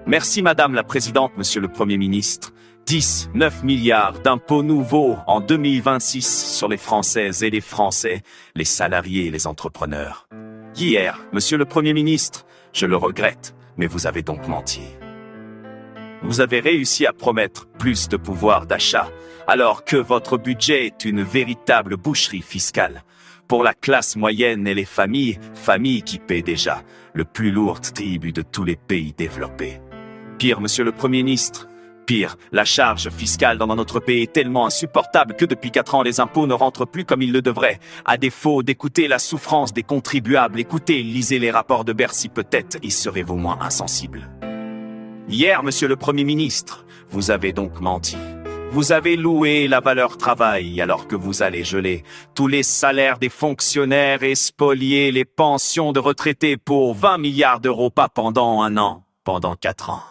Merci Madame la Présidente, Monsieur le Premier ministre. 9 milliards d'impôts nouveaux en 2026 sur les Françaises et les Français, les salariés et les entrepreneurs. Hier, Monsieur le Premier ministre, je le regrette, mais vous avez donc menti. Vous avez réussi à promettre plus de pouvoir d'achat, alors que votre budget est une véritable boucherie fiscale. Pour la classe moyenne et les familles qui paient déjà le plus lourd tribut de tous les pays développés. Pire, Monsieur le Premier ministre, pire, la charge fiscale dans notre pays est tellement insupportable que depuis 4 ans, les impôts ne rentrent plus comme ils le devraient. À défaut d'écouter la souffrance des contribuables, écoutez, lisez les rapports de Bercy, peut-être y serez-vous moins insensible. Hier, Monsieur le Premier ministre, vous avez donc menti. Vous avez loué la valeur travail alors que vous allez geler tous les salaires des fonctionnaires et spolier les pensions de retraités pour 20 milliards d'euros, pas pendant 1 an, pendant 4 ans.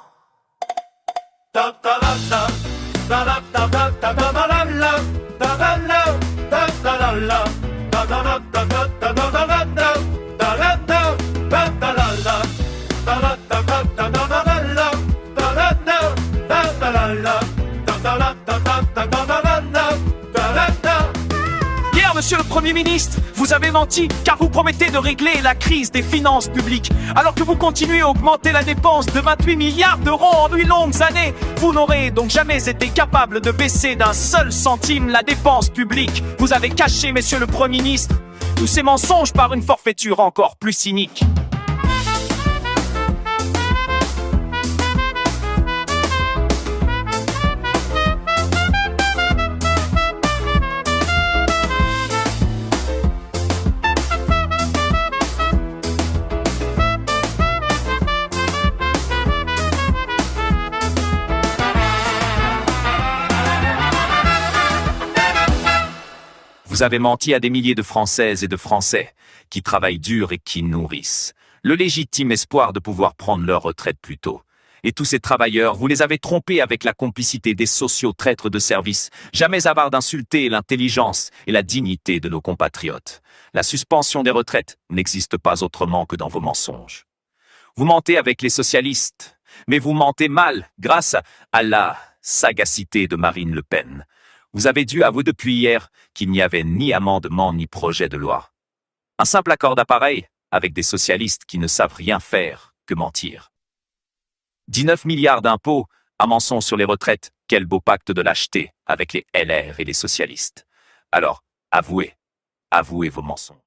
Hier, Monsieur le Premier ministre, vous avez menti car vous promettez de régler la crise des finances publiques. Alors que vous continuez à augmenter la dépense de 28 milliards d'euros en 8 longues années, vous n'aurez donc jamais été capable de baisser d'un seul centime la dépense publique. Vous avez caché, Monsieur le Premier ministre, tous ces mensonges par une forfaiture encore plus cynique. Vous avez menti à des milliers de Françaises et de Français qui travaillent dur et qui nourrissent le légitime espoir de pouvoir prendre leur retraite plus tôt. Et tous ces travailleurs, vous les avez trompés avec la complicité des sociaux traîtres de service, jamais avares d'insulter l'intelligence et la dignité de nos compatriotes. La suspension des retraites n'existe pas autrement que dans vos mensonges. Vous mentez avec les socialistes, mais vous mentez mal grâce à la sagacité de Marine Le Pen. Vous avez dû avouer depuis hier qu'il n'y avait ni amendement ni projet de loi. Un simple accord d'appareil avec des socialistes qui ne savent rien faire que mentir. 19 milliards d'impôts, un mensonge sur les retraites, quel beau pacte de lâcheté avec les LR et les socialistes. Alors, avouez vos mensonges.